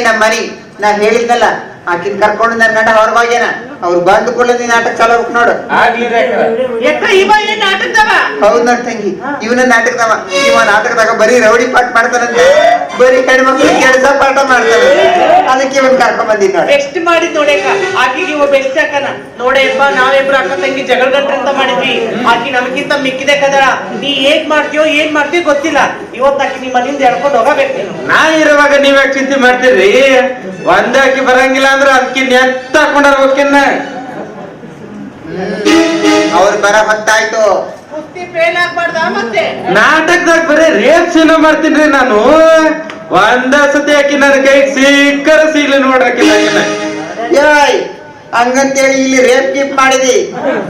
ನಮ್ಮ ಮನಿ ನಾ ಹೇಳಿದ್ನಲ್ಲ ಆಕಿನ್ ಕರ್ಕೊಂಡು ನನ್ ಗಂಡ ಹೊರಗೋಗ್ಯಾನ. ಅವ್ರು ಬಂದ್ ಕೂಡ ನೀನ್ ನಾಟಕ ಚಾಲೋ ನೋಡು. ಹೌದ್ ನೋಡ್ ತಂಗಿ, ಇವನ ನಾಟಕದವ. ಇವ ನಾಟಕದಾಗ ಬರೀ ರೌಡಿ ಪಾಠ ಮಾಡ್ತಾನಂತೆ, ಬರೀ ಹೆಣ್ಮಕ್ಳು ಕೆಲಸ ಪಾಠ ಮಾಡ್ತಾನೆ. ಅದಕ್ಕೆ ಇವನ್ ಕರ್ಕೊಂಡ್ ಬಂದಿದ್ ನೋಡಿ. ಬೆಸ್ಟ್ ಮಾಡಿದ್ ನೋಡೇಕ ಆಕಿಗೆ ಇವ ಬೆಸ್ಟ್ ಹಾಕನ ನೋಡೇಪ್ಪ. ನಾವಿಬ್ರು ಅಕ್ಕ ತಂಗಿ ಜಗಳ ಗಂಟ್ರಂತ ಮಾಡಿದ್ವಿ, ಆಕಿ ನಮಗಿಂತ ಮಿಕ್ಕಿದೆ ಕದಳ. ನೀ ಏನ್ ಮಾಡ್ತೀಯೋ ಗೊತ್ತಿಲ್ಲ. ಇವತ್ತು ಆಕಿ ನಿಮ್ಮ ಮನೆಯಿಂದ ಎಳ್ಕೊಂಡು ಹೋಗಬೇಕು. ನಾ ಇರುವಾಗ ನೀವ್ ಯಾಕೆ ಚಿಂತೆ ಮಾಡ್ತೀರಿ? ಒಂದಾಕಿ ಬರಂಗಿಲ್ಲ ಅಂದ್ರೆ ಅದಕ್ಕೆ ನೆತ್ತ ಹಾಕೊಂಡರ್ಬೇಕಿನ್ನ. ಅವ್ರು ಬರ ಹೊತ್ತಾಯ್ತು. ಕುಸ್ತಿ ಫೇಲ್ ಆಗ್ಬಾರ್ದ ಮತ್ತೆ? ನಾಟಕದಾಗ ಬರೀ ರೇಪ್ ಸೀನ ಮಾಡ್ತೀನಿ ನಾನು. ಒಂದ ಸತಿ ಹಾಕಿ ನನ್ನ ಕೈಗೆ ಸಿಕ್ಕರ ಸೀಲಿ ನೋಡ್ರಾಕಿಲ್ಲ. ಏಯ್ ಹಂಗಂತೇಳಿ ಇಲ್ಲಿ ರೇಪ್ ಗಿಫ್ಟ್ ಮಾಡಿದಿ,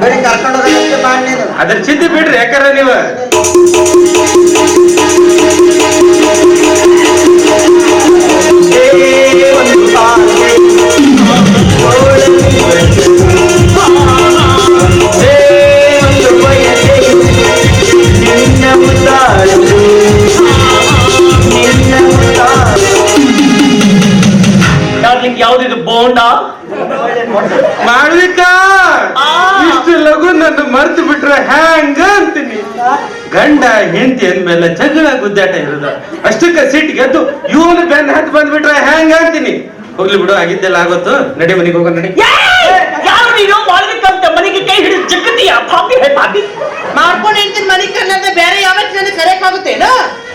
ಬರೀ ಕರ್ಕೊಂಡು ಹೋಗೋದಕ್ಕೆ ಮಾಡಿ ನೀನು. ಅದ್ರ ಚಿಂತೆ ಬಿಡ್ರಿ, ಯಾಕಂದ್ರೆ ನೀವು ಯಾವ್ದಿದು ಬೋಂಡ ಮಾಡ್ಲಿಕ್ಕ ಇಷ್ಟು ಲಘು ನನ್ನ ಮರ್ತು ಬಿಟ್ರೆ ಹ್ಯಾಂಗ ಅಂತೀನಿ. ಗಂಡ ಹೆಂಡತಿ ಅಂದ್ಮೇಲೆ ಜಗಳ ಗುದ್ದಾಟ ಇರೋದು. ಅಷ್ಟಕ್ಕ ಸಿಟ್ ಗೆದ್ದು ಇವನು ಬೆನ್ನ ಹತ್ತು ಬಂದ್ಬಿಟ್ರೆ ಹ್ಯಾಂಗ ಅಂತೀನಿ. ಹೋಗ್ಲಿ ಬಿಡು, ಆಗಿದ್ದೆಲ್ಲ ಆಗೋತ್ತು. ನಡಿ ಮನೆಗೆ ಹೋಗೋಣ. ನಡಿ. ಯಾರು ನೀನು ಮಾಡ್ಬೇಕಂತ ಮನೆಗೆ ಕೈ ಹಿಡಿದು ಜಗತ್ತಿಯ ಪಾಪಿ ಪಾಪಿ ಮಾಡ್ಕೊಂಡು ಹೇಳ್ತೀನಿ. ಮನೆಗೆ ಕನ್ನಡ ಬೇರೆ ಯಾವತ್ತು ನನಗೆ ಕರೆಯಕ್ಕಾಗುತ್ತೇನೋ?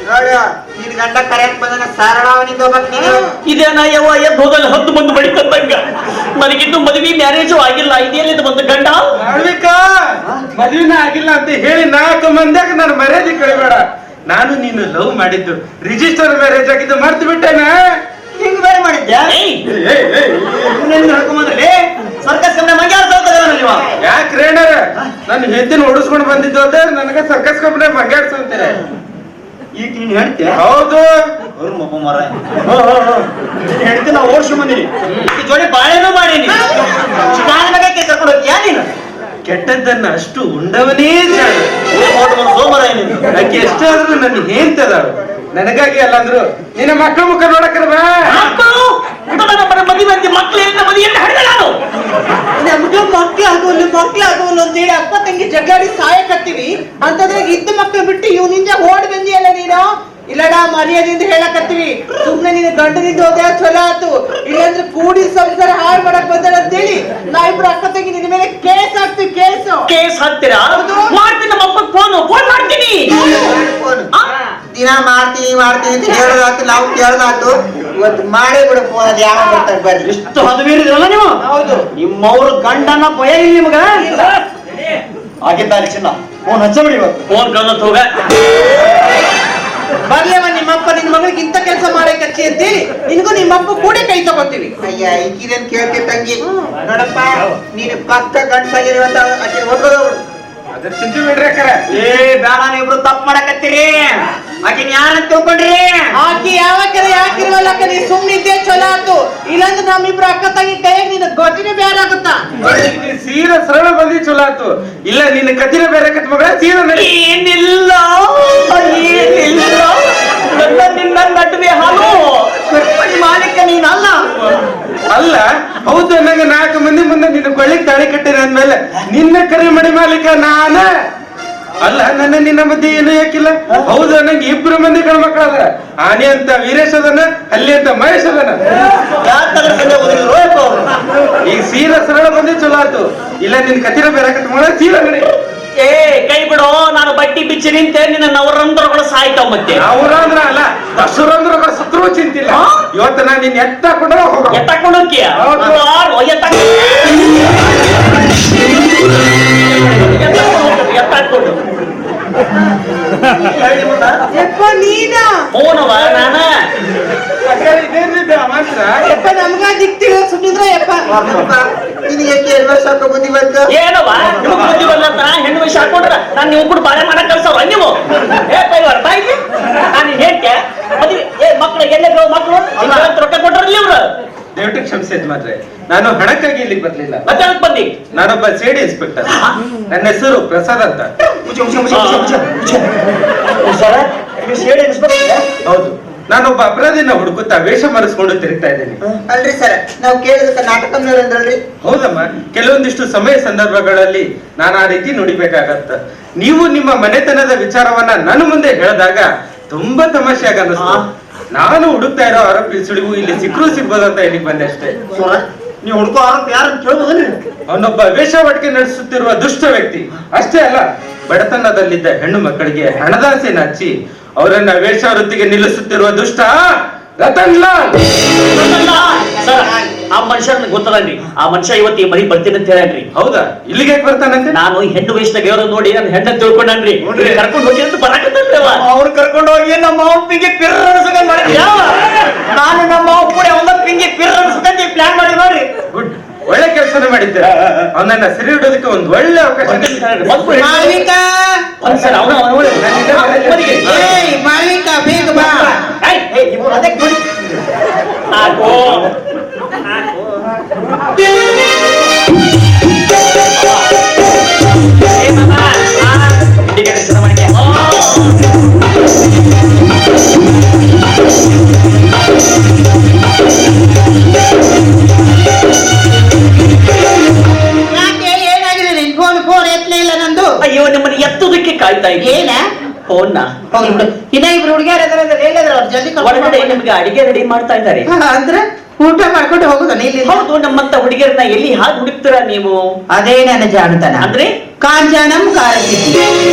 ನೋಡು, ನಿನ್ ಗಂಡ ಕರೆಕ್ಟ್ ಬಂದನ ಸಾರಳಾವನಿಂದ ಹೋಗ್ಬೇಕು ನೀನು. ಇದೇನ ಯವ್ವ ಎದ್ದು ಹೋದಲ್ಲಿ 10 ಮಂದಿ ಬಡಿಕಂದಂಗ. ನನಗಿನ್ನು ಮದುವೆ ಮ್ಯಾರೇಜು ಆಗಿಲ್ಲ. ಇದೇನಿದು ಒಂದು ಗಂಡ ಮಾಡ್ಬೇಕ? ಮದುವೆನ ಆಗಿಲ್ಲ ಅಂತ ಹೇಳಿ 4 ಮಂದಿಯಾಗ ನಾನು ಮರ್ಯಾದೆ ಕಳಿಬೇಡ. ನಾನು ನೀನು ಲವ್ ಮಾಡಿದ್ದು ರಿಜಿಸ್ಟರ್ ಮ್ಯಾರೇಜ್ ಆಗಿದ್ದು ಮರ್ತು ಬಿಟ್ಟೇನ. ಹಿಂಗ್ ಬೇರೆ ಮಾಡಿದ್ಯಾ? ಸರ್ಕಸ್ ಕಂಪ್ನಿ ಮಂಗ್ಯಾರ ನೀವು ಯಾಕೆ ರೇಣರ ನನ್ನ ಹೆಂಡತಿನ ಓಡಿಸ್ಕೊಂಡು ಬಂದಿದ್ದು ಅದ ನನಗೆ ಸರ್ಕಸ್ ಕಂಪ್ನಿ ಮಂಗ್ಯಾಡ್ಸ ಅಂತಾರೆ. ಈಗ ನೀನ್ ಹೇಳ್ತೀಯ? ಹೌದು. ಅವ್ರು ಮಬ್ಬ ಮರ ಹೇಳ್ತಿ. ನಾ ಓಡಿಸಿ ಬಂದಿನಿ, ಈ ಜೋಡಿ ಬಾಳೆನೂ ಮಾಡೀನಿ. ನಾನು ಬಗ್ಗೆ ಕರ್ಕೊಂಡು ಹೋಗ್ತೀಯಾ ನೀನು? ಕೆಟ್ಟದ್ದನ್ನ ಅಷ್ಟು ಉಂಡವನೇ ಸೋಮರ ಆಕೆ ಎಷ್ಟಾದ್ರೂ ನನ್ನ ಹೆಂಡತಿದಾಳು. ನನಗಾಗಿ ಅಲ್ಲಂದ್ರು ನಿನ್ನ ಮಕ್ಕಳ ಮುಖ ನೋಡಕ್ರ ನಮ್ಗೆ ಮಕ್ಳು ಆಗೋಲ್ಲ ಅಂತೇಳಿ ಅಪ್ಪ ತಂಗಿ ಜಗಾಡಿ ಸಾಯಕತ್ತೀವಿ ಅಂತಂದ್ರೆ ಇದ್ದ ಮಕ್ಳು ಬಿಟ್ಟು ಇವನಿಂದ ಓಡ್ ಬಂದಿಯಲ್ಲ ನೀನು. ಇಲ್ಲಡ ಮರ್ಯಾದಿಂದ ಹೇಳಕತ್ತೀವಿ. ಸುಮ್ನೆ ನೀನು ಗಂಡನಿಂದ ಹೋದ ಚಲೋ ಆತು, ಇಲ್ಲಾಂದ್ರೆ ಕೂಡಿ ಸಂಸಾರ ಹಾಳು ಮಾಡಕ್ ಬಂದಾರ ಅಂತೇಳಿ ನಾವಿಬ್ರು ಅಕ್ಕ ತಂಗಿ ನಿನ್ನ ಮೇಲೆ ಕೇಸ್ ಹಾಕ್ತಿವಿ. ಕೇಸ್ ಹಾಕ್ತೀರಾ? ಮಾಡ್ತೀನಿ. ನಮ್ಮ ಅಪ್ಪ ಫೋನ್ ಮಾಡ್ತೀನಿ. ದಿನ ಮಾಡ್ತೀನಿ ಅಂತ ಹೇಳೋದಾತು, ನಾವು ಕೇಳೋದಾತು. ಇವತ್ತು ಮಾಡೇ ಬಿಡು ಫೋನ್. ಅದು ಯಾವ ಬರ್ತಾರೆ ಬರ್ರಿ. ಎಷ್ಟು ಹದವೀರಿದ್ರಲ್ಲ ನೀವು. ಹೌದು, ನಿಮ್ಮವ್ರ ಗಂಡನ ಭಯ ಇಲ್ಲ ನಿಮಗ? ಆಗಿದ್ದಾರೆ ಚಿನ್ನ, ಫೋನ್ ಹಚ್ಚಬಿಡಿ ಇವತ್ತು. ಫೋನ್ ಕಳ್ದತ್ ಹೋಗ ಬರ್ಲೇವ. ನಿಮ್ಮಪ್ಪ ನಿನ್ ಮಗಳಿಗೆ ಇಂತ ಕೆಲಸ ಮಾಡಕ್ಕೆ ಅಂತೇಳಿ ನಿನ್ಗೂ ನಿಮ್ಮಪ್ಪ ಕೂಡ ಕೈ ತಗೋತೀವಿ. ಅಯ್ಯ ಈಗಿದೇನ್ ಕೇಳ್ತಿ ತಂಗಿ? ನೋಡಪ್ಪ, ನೀನು ಪಕ್ಕ ಗಂಡಸಾಗಿರುವಂತ ಆಕೆ ಹೊಡ್ಕೋದವ್ರು. ಅದ್ರ ಚಿಂತೆ ಬಿಡ್ರಿ ಅಕ್ಕರ. ಏ ಬೇಡ, ನೀವಿಬ್ರು ತಪ್ಪು ಮಾಡಕತ್ತೀರಿ. ಆಕಿನ ಯಾರಂತ ತಿಳ್ಕೊಂಡ್ರಿ? ಆಕಿ ಯಾವಾಗರ ಯಾಕಿರುವಲ್ಲ ಅಕ್ಕ, ನೀ ಸುಮ್ನಿದ್ದೆ ಚಲೋ ಆತು. ಇಲ್ಲಾಂದ್ರೆ ನಮ್ಮಿಬ್ರು ಅಕ್ಕ ತಂಗಿ ಕೈಯಾಗ ನಿನ್ನ ಗೊತ್ತಿನೇ ಬೇರೆ ಆಗುತ್ತಾ? ಸೀರೆ ಸರಳ ಬಂದಿ ಚಲೋ ಆತು. ಇಲ್ಲ ನಿನ್ನ ಕತ್ತಿನ ಬೇರೆ ಕತ್ ಮಗಳ ಸೀರೆ ನಡಿ. ಏನಿಲ್ಲ ನಿನ್ನ ನಡುವೆ ಹಾಲು ಮಾಲೀಕ ನೀನಲ್ಲ. ಅಲ್ಲ ಹೌದು, ನಂಗೆ 4 ಮಂದಿ ಮುಂದೆ ನಿನ್ನ ಕೊಳ್ಳಿಗೆ ತಾಳಿ ಕಟ್ಟಿರ ಅಂದ್ಮೇಲೆ ನಿನ್ನ ಕರಿ ಮಡಿ ಮಾಲೀಕ ನಾನ ಅಲ್ಲ. ನನ್ನ ನಿನ್ನ ಮಧ್ಯೆ ಏನು ಯಾಕಿಲ್ಲ? ಹೌದು, ನಂಗೆ 2 ಮಂದಿ ಗಂಡ ಮಕ್ಕಳದ. ಆನೆ ಅಂತ ವೀರೇಶ್ ಅದನ, ಅಲ್ಲಿ ಅಂತ ಮಹೇಶ್ ಅದನ. ಈಗ ಸೀರೆ ಸರಳ ಬಂದಿ ಚಲೋ ಆತು. ಇಲ್ಲ ನಿನ್ ಕತ್ತಿರ ಬೇರೆ ಕಟ್ ಮಗಳ ಸೀರೆ ನಡಿ. ಏ ಕೈ ಬಿಡೋ, ನಾನು ಬಟ್ಟಿ ಬಿಚ್ಚಿ ನಿಂತೆ ನಿನ್ನ ನವರಂಧ್ರಗಳು ಸಾಯ್ತಾವ. ಮತ್ತೆ ಅವ್ರಂದ್ರ ಅಲ್ಲ, ದಶರಂಧ್ರಗಳ ಸತ್ರು ಚಿಂತಿಲ್ಲ. ಇವತ್ತು ನಾನು ನಿನ್ನ ಎತ್ತಾಕೊಂಡು ಹೋಗ. ಎತ್ತಾಕೊಂಡು ಹೋಗ್ತೀಯ? ಎತ್ತಾಕೊಂಡು ನೀನ ಓನವ ನಾನ ಯಪ್ಪ ನಮ್ಗ ದಿಕ್ತಿಲ್ಲ ಸುಟ್ಟಿದ್ರ. ಯಪ್ಪ ನಿನಗೆ 2 ವರ್ಷ ಬುದ್ಧಿ ಬಂತು ಏನವ? ನಿಮಗ್ ಬುದ್ಧಿ ಬರ್ಲತ್ತ ಹೆಣ್ಣು ವಿಷ ಹಾಕೊಂಡ್ರ ನಾನು ನೀವು ಕೂಡ ಬಾಳೆ ಮಾಡಕ್ ಕಳ್ಸವ ನೀವು. ಬಾಯ್ಲಿ ನಾನು ಹೇಳ್ತೆ ಮದ್ವೆ. ಮಕ್ಳಿಗೆ ಎಲ್ಲ ಮಕ್ಳು ರೊಕ್ಕ ಕೊಟ್ರಲ್ಲಿ ಇವ್ರು. ದಯವಿಟ್ಟು ಕ್ಷಮಿಸಿದ್ ಮಾತ್ರ, ನಾನು ಹಣಕ್ಕಾಗಿ ಇಲ್ಲಿಗೆ ಬರ್ಲಿಲ್ಲ. ಮತ್ತೆ ಬಂದಿ? ನಾನೊಬ್ಬ ಸೇಡಿ ಇನ್ಸ್ಪೆಕ್ಟರ್. ನನ್ನ ಹೆಸರು ಪ್ರಸಾದ್ ಅಂತ. ಹೌದು, ನಾನೊಬ್ಬ ಅಪರಾಧಿನ ಹುಡುಕುತ್ತಾ ವೇಷ ಮರೆಸ್ಕೊಂಡು ತಿರುಗ್ತಾ ಇದ್ದೇನೆ. ಅಲ್ರಿ ಸರ್, ನಾವು ಕೇಳಿದಕ್ಕೆ ನಾಟಕಂನವ್ರು ಅಂದ್ರಲ್ರಿ. ಹೌದಮ್ಮ, ಕೆಲವೊಂದಿಷ್ಟು ಸಮಯ ಸಂದರ್ಭಗಳಲ್ಲಿ ನಾನು ಆ ರೀತಿ ನುಡಿಬೇಕಾಗತ್ತ. ನೀವು ನಿಮ್ಮ ಮನೆತನದ ವಿಚಾರವನ್ನ ನನ್ನ ಮುಂದೆ ಹೇಳಿದಾಗ ತುಂಬಾ ತಮಾಷೆಯಾಗ ಅನ್ನಿಸ್ತು. ನಾನು ಹುಡುಕ್ತಾ ಇರೋ ಆರೋಪಿ ಸುಳಿವು ಇಲ್ಲಿ ಸಿಗ್ಬೋದು ಅಂತ ಇಲ್ಲಿಗೆ ಬಂದೆ ಅಷ್ಟೇ. ನೀವು ಹುಡುಕೋ ಆರೋಪ ಯಾರು ಕೇಳ್ಬೋದನ್ರಿ? ಅವನೊಬ್ಬ ವೇಷವಾಟಿಕೆ ನಡೆಸುತ್ತಿರುವ ದುಷ್ಟ ವ್ಯಕ್ತಿ. ಅಷ್ಟೇ ಅಲ್ಲ, ಬಡತನದಲ್ಲಿದ್ದ ಹೆಣ್ಣು ಮಕ್ಕಳಿಗೆ ಹಣದಾಸೆನ ಹಚ್ಚಿ ಅವರನ್ನ ವೇಷವೃತ್ತಿಗೆ ನಿಲ್ಲಿಸುತ್ತಿರುವ ದುಷ್ಟ ರತನ್ ಲಾಲ್. ಸರ್, ಆ ಮನುಷ್ಯ ಗೊತ್ತಲ್ಲನ್ರಿ. ಆ ಮನುಷ್ಯ ಇವತ್ತು ಈ ಮನೆಗೆ ಬರ್ತೀನಿ ಅಂತ ಹೇಳ್ರಿ. ಹೌದಾ? ಇಲ್ಲಿಗೆ ಬರ್ತಾನಂತೆ? ನಾನು ಹೆಣ್ಣು ವೇಷದಾಗ ಇರೋ ನೋಡಿ ನನ್ನ ಹೆಣ್ಣ ತಿಳ್ಕೊಂಡ್ರಿ. ಕರ್ಕೊಂಡು ಹೋಗಿ ಅಂತ ಬರಾಕತ್ತನ್ರಿ ಅವ. ಅವ್ರು ಕರ್ಕೊಂಡು ಹೋಗಿ ನಮ್ಮ ಅವ್ನ ಪಿಂಗಿ ಪಿರ್ ಅನ್ಸಕ ಮಾಡಿ ನಾನು ನಮ್ಮ ಅವ್ವ ಕೂಡ ಒಂದ ಪಿಂಗಿ ಪಿರ್ ಅನ್ಸಕಂತ ಪ್ಲಾನ್ ಮಾಡಿ ನೋಡ್ರಿ. ಗುಡ್, ಒಳ್ಳೆ ಕೆಲಸನೇ ಮಾಡಿದ್ದೆ. ಅವನನ್ನ ಸೆರೆ ಹಿಡೋದಕ್ಕೆ ಒಂದು ಒಳ್ಳೆ ಅವಕಾಶ. ಮಾಳವಿಕಾ, ಸರ್ ಅವನ ಏಯ್ ಮಾಳವಿಕಾ, ಬೇಗ ಬಾ. ಅದಕ್ಕೆ ನೋಡಿ ಯಾಕೆ, ಏನಾಗಿದೆ? ನಿನ್ ಫೋನ್ ಎತ್ತಲೇ ಇಲ್ಲ ನಂದು. ಅಯ್ಯೋ, ನಿಮ್ಮನ್ನ ಎತ್ತುದಕ್ಕೆ ಕಾಯ್ತಾ ಇದ್ದೀನಿ. ಏನ ಫೋನ್ನ ಹೋಗ್ಲಿ ಬಿಡು. ಇನ್ನ ಇಬ್ರು ಹುಡುಗಿಯರ್ ಹೇಳಿದ್ರ ಅವ್ರು ಜಲ್ದಿ ಹೊರಗಡೆ ನಿಮ್ಗೆ ಅಡಿಗೆ ರೆಡಿ ಮಾಡ್ತಾ ಇದ್ದಾರೆ. ಅಂದ್ರೆ ಊಟ ಮಾಡ್ಕೊಂಡು ಹೋಗುದ ಇಲ್ಲಿ? ಹೌದು, ನಮ್ಮಂತ ಹುಡುಗಿಯರನ್ನ ಎಲ್ಲಿ ಹಾಗೆ ಹುಡುಕ್ತೀರಾ ನೀವು? ಅದೇ ನನ್ನ ಜಾಣತನ. ಅಂದ್ರೆ ಕಾಂಚಾನಂ ಕಾರಸಿದ್ದಿ.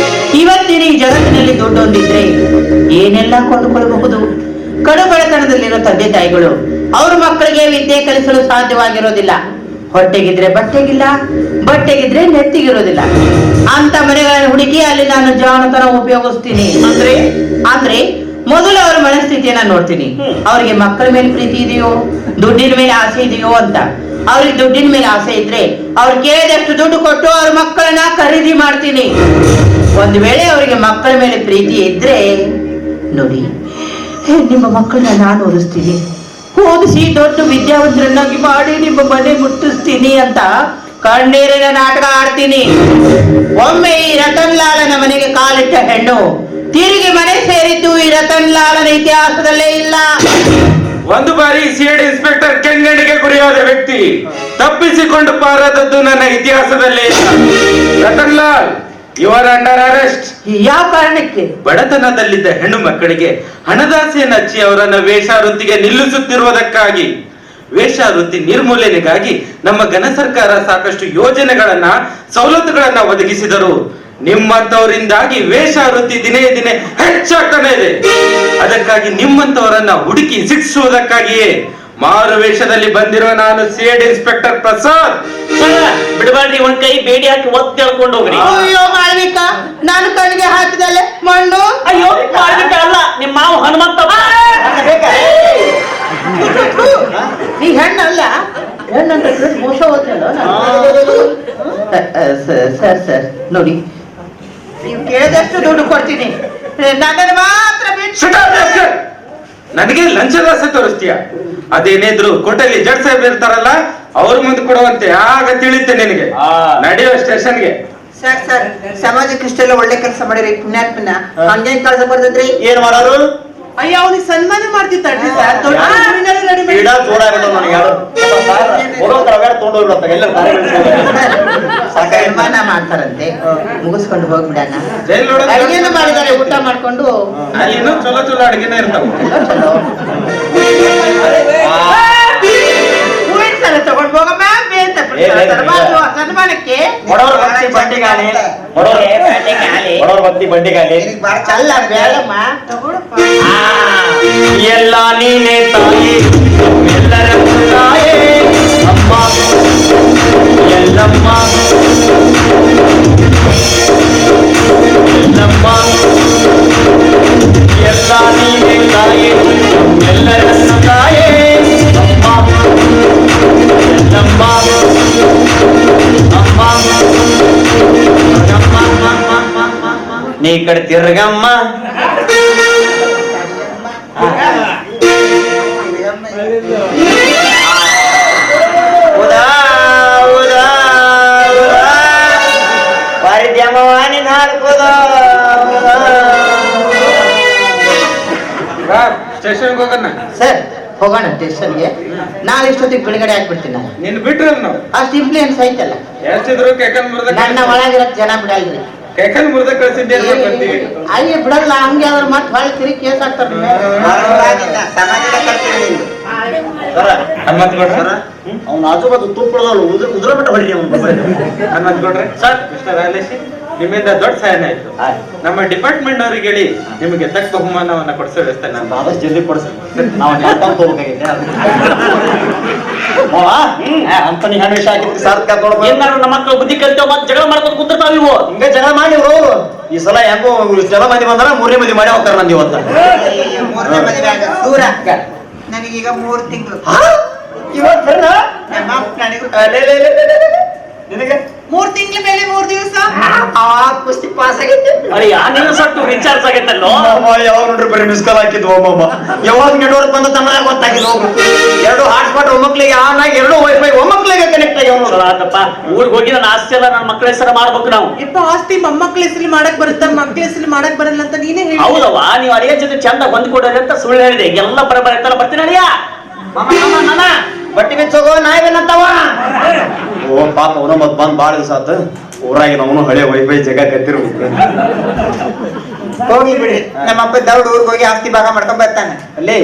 ಇವತ್ತಿನ ಈ ಜಗತ್ತಿನಲ್ಲಿ ದುಡ್ಡೊಂದಿದ್ರೆ ಏನೆಲ್ಲ ಕೊಂಡುಕೊಳ್ಳಬಹುದು. ಕಡು ಬಡತನದಲ್ಲಿರೋ ತಂದೆ ತಾಯಿಗಳು ಅವ್ರ ಮಕ್ಕಳಿಗೆ ವಿದ್ಯೆ ಕಲಿಸಲು ಸಾಧ್ಯವಾಗಿರೋದಿಲ್ಲ. ಹೊಟ್ಟೆಗಿದ್ರೆ ಬಟ್ಟೆಗಿಲ್ಲ, ಬಟ್ಟೆಗಿದ್ರೆ ನೆತ್ತಿಗಿರೋದಿಲ್ಲ. ಅಂತ ಮನೆಗಳನ್ನು ಹುಡುಕಿ ಅಲ್ಲಿ ನಾನು ಜಾಣತನ ಉಪಯೋಗಿಸ್ತೀನಿ. ಅಂದ್ರೆ ಮೊದಲು ಅವರ ಮನಸ್ಥಿತಿಯನ್ನ ನೋಡ್ತೀನಿ. ಅವ್ರಿಗೆ ಮಕ್ಕಳ ಮೇಲೆ ಪ್ರೀತಿ ಇದೆಯೋ, ದುಡ್ಡಿನ ಮೇಲೆ ಆಸೆ ಇದೆಯೋ ಅಂತ. ಅವ್ರಿಗೆ ದುಡ್ಡಿನ ಮೇಲೆ ಆಸೆ ಇದ್ರೆ ಅವ್ರು ಕೇಳಿದಷ್ಟು ದುಡ್ಡು ಕೊಟ್ಟು ಅವ್ರ ಮಕ್ಕಳನ್ನ ಖರೀದಿ ಮಾಡ್ತೀನಿ. ಒಂದ್ ವೇಳೆ ಅವರಿಗೆ ಮಕ್ಕಳ ಮೇಲೆ ಪ್ರೀತಿ ಇದ್ರೆ, ನೋಡಿ ನಿಮ್ಮ ಮಕ್ಕಳನ್ನ ನಾನು ಓದಿಸ್ತೀನಿ, ಓದಿಸಿ ದೊಡ್ಡ ವಿದ್ಯಾವಂತರನ್ನಾಗಿ ಮಾಡಿ ನಿಮ್ಮ ಮನೆ ಮುಟ್ಟಿಸ್ತೀನಿ ಅಂತ ಕಣ್ಣೀರಿನ ನಾಟಕ ಆಡ್ತೀನಿ. ಒಮ್ಮೆ ಈ ರತನ್ ಲಾಲನ ಮನೆಗೆ ಕಾಲಿಟ್ಟ ಹೆಣ್ಣು ತಿರುಗಿ ಮನೆ ಸೇರಿದ್ದು ಈ ರತನ್ ಲಾಲನ ಇತಿಹಾಸದಲ್ಲೇ ಇಲ್ಲ. ಒಂದು ಬಾರಿ ಸಿಐಡಿ ಇನ್ಸ್ಪೆಕ್ಟರ್ ಕೆಂಗಣ್ಣಿಗೆ ಗುರಿಯಾದ ವ್ಯಕ್ತಿ ತಪ್ಪಿಸಿಕೊಂಡು ಪಾರಾದದ್ದು ನನ್ನ ಇತಿಹಾಸದಲ್ಲೇ ಇಲ್ಲ. Ratan Lal, you are under arrest. ಯಾವ ಕಾರಣಕ್ಕೆ? ಬಡತನದಲ್ಲಿದ್ದ ಹೆಣ್ಣು ಮಕ್ಕಳಿಗೆ ಹಣದಾಸೆಯನ್ನು ಹಚ್ಚಿ ಅವರನ್ನ ವೇಷವೃತ್ತಿಗೆ ನಿಲ್ಲಿಸುತ್ತಿರುವುದಕ್ಕಾಗಿ, ವೇಷವೃತ್ತಿ ನಿರ್ಮೂಲನೆಗಾಗಿ ನಮ್ಮ ಘನ ಸರ್ಕಾರ ಸಾಕಷ್ಟು ಯೋಜನೆಗಳನ್ನ, ಸವಲತ್ತುಗಳನ್ನ ಒದಗಿಸಿದರು. ನಿಮ್ಮಂತವರಿಂದಾಗಿ ವೇಷವೃತ್ತಿ ದಿನೇ ದಿನೇ ಹೆಚ್ಚಾಗ್ತಾನೆ ಇದೆ. ಅದಕ್ಕಾಗಿ ನಿಮ್ಮಂತವರನ್ನ ಹುಡುಕಿ ಶಿಕ್ಷಿಸುವುದಕ್ಕಾಗಿಯೇ ಮಾರು ವೇಷದಲ್ಲಿ ಬಂದಿರುವ ನಾನು ಸಿಐಡಿ ಇನ್ಸ್ಪೆಕ್ಟರ್ ಪ್ರಸಾದ್. ಬಿಡಬಾರ್ರಿ, ಒಂದ್ ಕೈ ಬೇಡಿ ಹಾಕಿ ಒತ್ತಿ ಹೇಳ್ಕೊಂಡು ಹೋಗ್ರಿ. ಅಯ್ಯೋ ಮಾಳ್ವಿಕ, ನಾನು ಕಣ್ಣಿಗೆ ಹಾಕಿದಲೆ ಮಣ್ಣು. ಅಯ್ಯೋ, ಮಾಳ್ವಿಕ ಅಲ್ಲ, ನಿಮ್ಮ ಮಾವು ಹನುಮಂತ. ನೀ ಹೆಣ್ಣಲ್ಲ, ಹೆಣ್ಣಂತ ಮೋಸ ಹೋಗ್ತಲ್ಲ. ಸರ್ ನೋಡಿ, ನೀವು ಕೇಳಿದಷ್ಟು ದುಡ್ಡು ಕೊಡ್ತೀನಿ, ನನ್ನನ್ನು ಮಾತ್ರ ಬಿಟ್ಟು. ನನಗೆ ಲಂಚದಾಸೆ ತೋರಿಸ್ತೀಯ? ಅದೇನಿದ್ರು ಕೋಟೆಯಲ್ಲಿ ಜಡ್ ಸಾಹೇಬ್ ಇರ್ತಾರಲ್ಲ, ಅವ್ರ ಮುಂದೆ ಕೊಡುವಂತೆ ಆಗ ತಿಳಿಯುತ್ತೆ ನಿನಗೆ. ನಡೆಯೋ ಸ್ಟೇಷನ್ಗೆ. ಸರ್, ಸಮಾಜಕ್ಕೆ ಇಷ್ಟೆಲ್ಲ ಒಳ್ಳೆ ಕೆಲಸ ಮಾಡಿರಿ, ಪುಣ್ಯಾತ್ಮನ ಹಂಗೆ ಕಳ್ಸ ಬರ್ತದ್ರಿ. ಏನ್ ಮಾಡೋರು? ಅಯ್ಯ, ಅವನಿಗೆ ಸನ್ಮಾನ ಮಾಡ್ತಿದ್ದಾಡ್ರಿ ಸರ್. ದೊಡ್ಡ ರೆಡಿ ಮಾಡಿ. ಸನ್ಮಾನ ಮಾಡ್ತಾರಂತೆ, ಮುಗಿಸ್ಕೊಂಡು ಹೋಗ್ಬಿಡಣ. ಅಡಿಗೆನ ಮಾಡಿದ್ದಾರೆ, ಊಟ ಮಾಡ್ಕೊಂಡು ಅಲ್ಲಿನೂ ಚಲೋ ಚಲೋ ಅಡಿಗೆನ ಇರ್ತಾವ. ಹೂವಿನ ಸಲ ತಗೊಂಡು ಹೋಗಮ್ಮ ಬೇಂತ ಸನ್ಮಾನಕ್ಕೆ. ಭಕ್ತಿ ಬಂಡಿಗಾಲಿ ಅಲ್ಲ ಬೇಡಮ್ಮ, ತಗೊಳಪ್ಪ. ಎಲ್ಲ ನೀನೆ ತಾಯಿ, ಎಲ್ಲರ ತಾಯೇ ಅಮ್ಮ ಎಲ್ಲಮ್ಮ, ಎಲ್ಲಮ್ಮ ಎಲ್ಲ ನೀನೆ ತಾಯಿ, ಎಲ್ಲರ ತಾಯೇ ಅಮ್ಮ ಎಲ್ಲಮ್ಮ, ಅಮ್ಮ ನೀ ಕಡೆ ತಿರ್ಗಮ್ಮ. ಸ್ಟೇಷನ್ಗೆ ಹೋಗೋಣ. ಸರ್ ಹೋಗೋಣ ಸ್ಟೇಷನ್ಗೆ. ನಾಳೆ ಇಷ್ಟೊತ್ತಿಗೆ ಬಿಡುಗಡೆ ಹಾಕ್ಬಿಡ್ತೀನಿ ನಾನು. ನಿನ್ ಬಿಟ್ರಲ್ಲ ನಾವು ಅಷ್ಟು ಇನ್ಫ್ಲೂಯೆನ್ಸ್ ಐತಲ್ಲ, ಎಷ್ಟಿದ್ರು ಕೈಕಲ್ ಮುರ್ದ ನನ್ನ ಒಳಗಿರತ್ ಜನ ಬಿಡಲ್ರಿ. ಕೈಕಲ್ ಮುರ್ದ ಕಳ್ಸಿದ್ದೆ ಬರ್ತೀವಿ. ಅಯ್ಯ ಬಿಡಲ್ಲ, ಹಂಗೆ ಆದ್ರೆ ಮತ್ತೆ ಹೊಳ್ಳಿ ತಿರುಗಿ ಕೇಸ್ ಹಾಕ್ತಾರೆ. ಸಮಾಜದ ಕರ್ತೀವಿ. ಹನುಮಂತ ಗೌಡ್ರ, ಅವ್ನ ಆಜುಬಾಜು ತುಪ್ಪಳದವ್ರು ಉದ್ರ ಬಿಟ್ಟು ಹೊಡ್ರಿ ಅವ್ನು. ಹನುಮಂತ ಗೌಡ್ರೆ, ಸರ್. ಮಿಸ್ಟರ್ ರಾಲೇಶಿ, ನಿಮ್ಮಿಂದ ದೊಡ್ಡ ಸಹಾಯ ಆಯ್ತು. ನಮ್ಮ ಡಿಪಾರ್ಟ್ಮೆಂಟ್ ಅವ್ರಿಗೆ ಹೇಳಿ ನಿಮಗೆ ತಕ್ಕ ಬಹುಮಾನವನ್ನ ಕೊಡಿಸೋ ವ್ಯವಸ್ಥೆ ನಾನು ಆದಷ್ಟು ಜಲ್ದಿ ಕೊಡ್ಸಿ. ನಾವು ಹೋಗ್ಬೇಕಾಗಿದ್ದೆ ಅಂತ ನೀ ಹಣ್ಣು ವಿಷಯ ಆಗಿತ್ತು ಸಾರ್ಥಕ ತೊಗೊಳ್ಬೋದು. ಏನಾರು ನಮ್ಮ ಮಕ್ಕಳು ಬುದ್ಧಿ ಕಲಿತೇವ ಮತ್ತೆ ಜಗಳ ಮಾಡ್ಕೊಂಡು ಕುಂತಿರ್ತಾವ ಇವು. ಹಿಂಗ ಜಗಳ ಮಾಡಿ ಇವ್ರು ಈ ಸಲ ಹೆಂಗೋ ಜನ ಮಂದಿ ಬಂದಾರ, ಮೂರನೇ ಮಂದಿ ಮಾಡಿ ಹೋಗ್ತಾರ ನಂದು ಇವತ್ತ. ಮೂರನೇ ಮದುವೆ ಆಗ ದೂರ ನನಗೀಗ 3 ತಿಂಗಳು. ಇವತ್ತು ನಮ್ಮ ನನಗೂ ನಿನಗೆ 3 ತಿಂಗಳ ಮೇಲೆ 3 ದಿವಸ ಕುಸ್ತಿ ಪಾಸ್ ಆಗೈತೆ. ಅಯ್ಯ ನೀನು ಸಟ್ಟು ರಿಚಾರ್ಜ್ ಆಗೈತಲ್ಲೋ. ಯಾವಾಗ ನೋಡ್ರಿ ಬರೀ ಮಿಸ್ ಕಾಲ್ ಹಾಕಿದ್ವು ಅಮ್ಮಮ್ಮ. ಯಾವಾಗ ನೆಟ್ವರ್ಕ್ ಬಂದ ತಮ್ಮ ಗೊತ್ತಾಗಿದ್ದು. 2 ಹಾಟ್ಸ್ಪಾಟ್ ಒಮ್ಮಕ್ಳಿಗೆ ಆನ್ ಆಗಿ 2 ವೈಫೈ ಒಮ್ಮಕ್ಳಿಗೆ ಕನೆಕ್ಟ್ ಆಗ್ಯಾವ. ಚಲೋ ಆತಪ್ಪ. ಊರಿಗೆ ಹೋಗಿ ನನ್ನ ಆಸ್ತಿ ಎಲ್ಲ ನನ್ನ ಮಕ್ಕಳ ಹೆಸರು ಮಾಡ್ಬೇಕು ನಾವು. ಇಪ್ಪ ಆಸ್ತಿ ಮೊಮ್ಮಕ್ಳ ಹೆಸರು ಮಾಡಕ್ ಬರುತ್ತೆ, ಮಕ್ಳ ಹೆಸರು ಮಾಡಕ್ ಬರಲ್ಲ ಅಂತ ನೀನೇ ಹೇಳಿ. ಹೌದವ್ವ, ನೀವು ಅಡಿಗೆ ಜೊತೆ ಚಂದ ಹೊಂದ್ಕೊಡ್ರಿ ಅಂತ ಸುಳ್ಳು ಹೇಳಿದೆ. ಎಲ್ಲ ಬರಬರ ಇತ್ತಲ್ಲ, ಬರ್ತೀನಿ ಅಡಿಯ. ಬಟ್ಟಿ ಬಿಚ್ಚೋಗೋ ನಾವೇನಂತಾವ. ಓ ಪಾಪ ಅವನು ಮತ್ ಬಂದ್ ಬಾಳ ದಿವಸ ಆತ. ಊರಾಗಿನ ಅವನು ಹಳೆ ವೈಫೈ ಜಗ ಕತ್ತಿರ್ಬೇಕು. ಹೋಗಿ ಬಿಡಿ, ನಮ್ಮಪ್ಪ ದೌಡ್ ಊರಿಗೆ ಹೋಗಿ ಆಸ್ತಿ ಭಾಗ ಮಾಡ್ಕೊಂಡ್ ಬರ್ತಾನೆ. ಅಲ್ಲೇ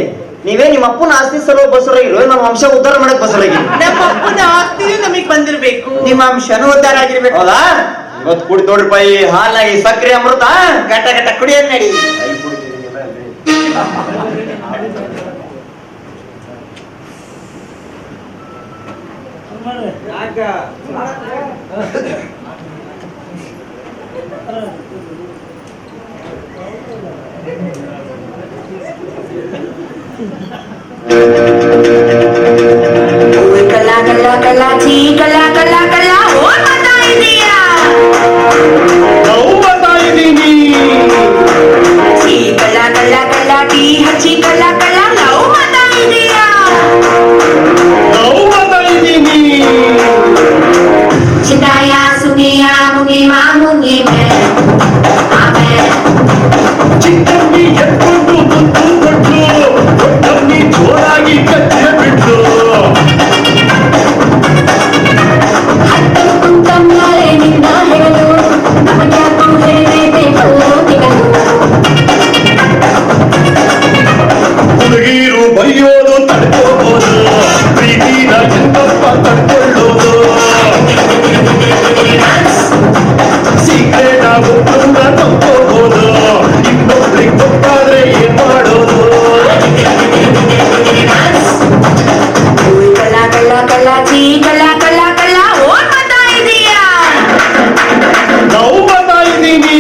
ನೀವೇ ನಿಮ್ಮ ಅಪ್ಪನ ಆಸ್ತಿ ಸಲೋ ಬಸರಾಗಿರೋ, ನಮ್ಮ ವಂಶ ಉದ್ಧಾರ ಮಾಡಕ್ ಬಸರಾಗಿ. ನಮ್ಮ ಅಪ್ಪನ ಆಸ್ತಿನೂ ನಮಗ್ ಬಂದಿರ್ಬೇಕು. ನಿಮ್ಮ ಅಂಶನೂ ಉದ್ಧಾರ ಆಗಿರ್ಬೇಕು. ಹೌದಾ? ಇವತ್ತು ಕುಡಿ ನೋಡ್ರಿಪ್ಪ ಈ ಹಾಲಾಗಿ ಸಕ್ಕರೆ ಅಮೃತ ಗಟ್ಟ ಗಟ್ಟ ಕುಡಿಯೋದ್ ನಡಿ. कला कला कला जी कला कला कला और बताई दिया जी कला कला कला टी हची कला कला लव बताई दिया चिताया सुनिया मुंगी मां मुंगी मैं ಚಿಕ್ಕಮ್ಮಿ ಎತ್ಕೊಂಡು ಮುದ್ದು ಕೊಟ್ಟು ದೊಡ್ಡಮ್ಮಿ ಜೋರಾಗಿ ಕಚ್ಚೆ ಬಿಟ್ಟು ತಮ್ಮಲೆ ನಿನ್ನ ಹೇಳು ನಮಗ್ಯಾಕೂ ಹೇಳಬೇಕು ನಿಗಲು ಹುಡುಗೀರು ಬೈಯೋದು ತಡ್ಕೋಬೋದು, ಪ್ರೀತಿನ ಹೆಂಗಪ್ಪ ತಡ್ಕೊಳ್ಳೋದು, ಸೀಕ್ರೆಟ್ ಆಗೋದನ್ನ ತಪ್ಕೋಬೋದು, ಇನ್ನೊಬ್ರಿಗೆ ಗೊತ್ತಾದ್ರೆ ಏನ್ ಮಾಡೋದು. कला कला कला जी कला कला कला और बताई दिया ನಾವು ಬರ್ತಾ ಇದ್ದೀವಿ.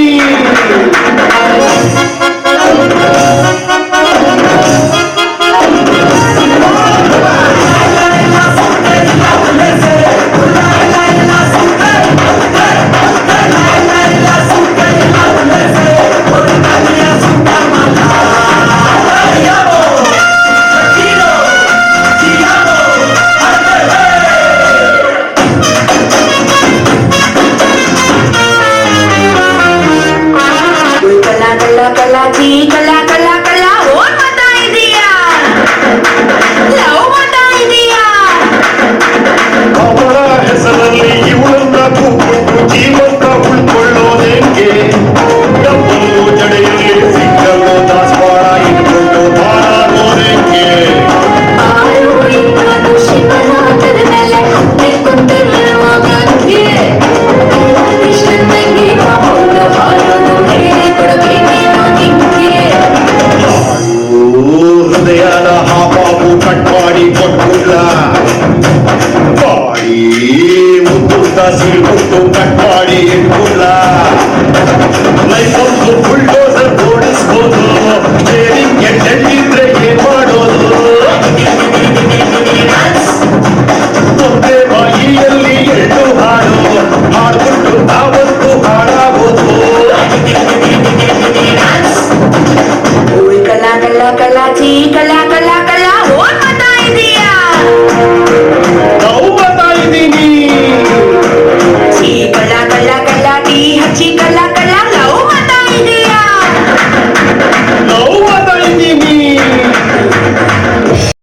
कला कला कला जी कला